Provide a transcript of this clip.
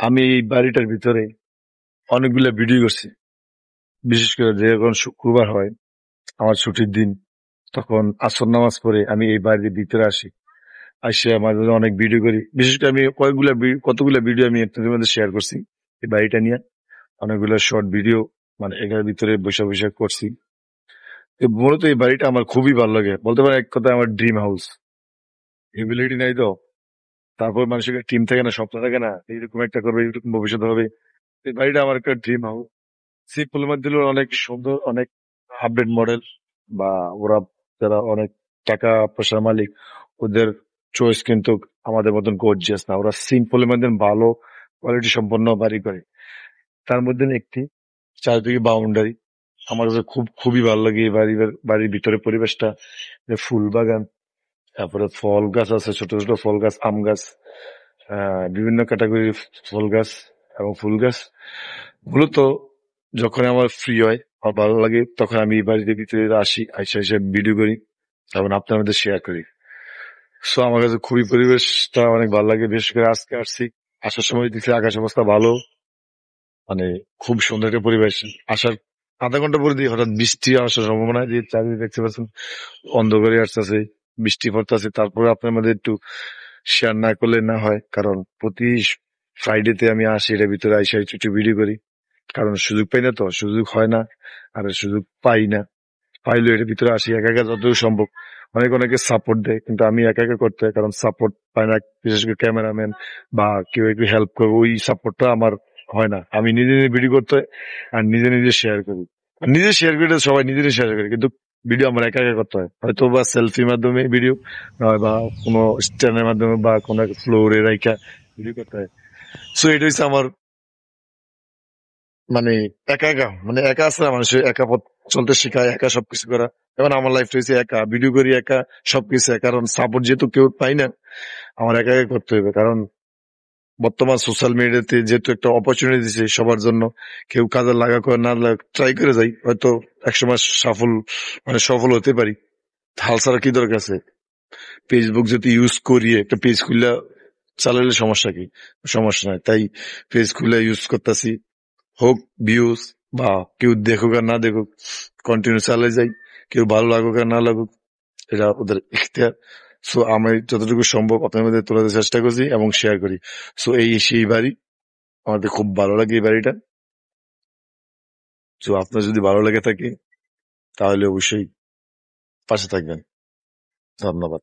আমি এই বাড়িটার ভিতরে অনেকগুলা ভিডিও করছি। বিশেষ করে যখন শুক্রবার হয় আমার ছুটির দিন, তখন আসর নামাজ পড়ে আমি এই বাড়ির ভিতরে আসি। আসে মাঝে মাঝে অনেক ভিডিও করি। বিশেষ করে আমি কতগুলা ভিডিও আমি আপনাদের মধ্যে শেয়ার করছি এই বাড়িটা নিয়ে। অনেকগুলো শর্ট ভিডিও মানে এটার ভিতরে বসে বসে করছি। মূলত এই বাড়িটা আমার খুবই ভালো লাগে, বলতে পারেন এক কথা আমার ড্রিম হাউস। এবিলিটি নাই তো, তারপর মানুষের টিম থাকে না, স্বপ্ন থাকে না, এইরকম একটা করবে, এরকম ভবিষ্যৎ হবে। এই বাড়িটা আমার একটা ড্রিম হাউস। সিম্পলের মধ্যে হলো অনেক সুন্দর, অনেক আপডেট মডেল, বা ওরা যারা অনেক টাকা পয়সার মালিক, ওদের চয়েস কিন্তু আমাদের মতন গর্জিয়াস না। ওরা সিম্পলের মধ্যে ভালো কোয়ালিটি সম্পন্ন বাড়ি করে। তার মধ্যে একটি চারিদিকে বাউন্ডারি। আমার কাছে খুবই ভালো লাগে এই বাড়ির ভিতরে পরিবেশটা। যে ফুল বাগান, তারপরে ফল গাছ আছে, ছোট ছোট ফল গাছ, আম গাছ, বিভিন্ন ক্যাটাগরির ফল গাছ এবং ফুল গাছ। মূলত যখন আমার ফ্রি হয়, আমার ভালো লাগে, তখন আমি এই বাড়িতে ভিতরে আসি, এসে ভিডিও করি এবং আপনার মধ্যে শেয়ার করি। সো আমার কাছে খুবই পরিবেশটা অনেক ভালো লাগে। বিশেষ করে আজকে আসছি, আসার সময় দেখছি আকাশ অবস্থা ভালো, মানে খুব সুন্দর একটা পরিবেশ। আসার আধা ঘন্টা পরে দিয়ে হঠাৎ বৃষ্টি আসার সম্ভাবনা, যে চারিদিকে দেখতে পাচ্ছেন অন্ধকারে আসতেছে, বৃষ্টি পড়তেছে। তারপরে আপনার মধ্যে একটু শেয়ার না করলে না হয়, কারণ প্রতি ফ্রাইডেতে আমি আসি, এর ভিতরে আইসা একটু ভিডিও করি। কারণ সুযোগ পাই না, তো সুযোগ হয় না, আর সুযোগ পাই না। পাইলেও এর ভিতরে আসি একা একা যতটুকু সম্ভব। অনেকে সাপোর্ট দেয়, কিন্তু আমি একা একা করতে হয়, কারণ সাপোর্ট পাই না। বিশেষ করে ক্যামেরাম্যান বা কেউ একটু হেল্প করবে, ওই সাপোর্টটা আমার হয় না। আমি নিজে নিজে ভিডিও করতে হয় আর নিজে নিজে শেয়ার করি। আর নিজে শেয়ার করে সবাই নিজে নিজে শেয়ার করে, কিন্তু ভিডিও আমার একা একা করতে হয়, হয়তো বা সেলফির মাধ্যমে ভিডিও, নয় বা কোনো স্ট্যান্ডের মাধ্যমে বা কোনো ফ্লোরে রাইখা ভিডিও করতে হয়। সো এটা হচ্ছে আমার মানে একা আছে না, মানুষের একা পথ চলতে শেখায়, একা সবকিছু করা। এখন আমার লাইফ হয়েছে একা, ভিডিও করি একা, সবকিছু একা। কারণ সাপোর্ট যেহেতু কেউ পাই না, আমার একা একা করতে হবে। কারণ বর্তমান সোশ্যাল মিডিয়াতে যেহেতু একটা অপরচুনিটি দিচ্ছে সবার জন্য, কেউ কাজে লাগা করে না লাগা ট্রাই করে যাই, হয়তো একসময় সফল হতে পারি। হাল ছাড়া কি দরকার আছে? ফেসবুক যদি ইউজ করি, একটা পেজ খুলে চালালে সমস্যা কি? সমস্যা নাই। তাই পেজ খুলে ইউজ করতেছি, হোক ভিউজ বা কেউ দেখুক আর না দেখুক, কন্টিনিউ চালিয়ে যাই। কেউ ভালো লাগুক আর না লাগুক, এটা ওদের ইখতিয়ার। সো আমি যতটুকু সম্ভব আপনার মধ্যে তোলার চেষ্টা করছি এবং শেয়ার করি। সো এই সেই বাড়ি, আমাদের খুব ভালো লাগে এই বাড়িটা। সো আপনার যদি ভালো লেগে থাকে, তাহলে অবশ্যই পাশে থাকবেন। ধন্যবাদ।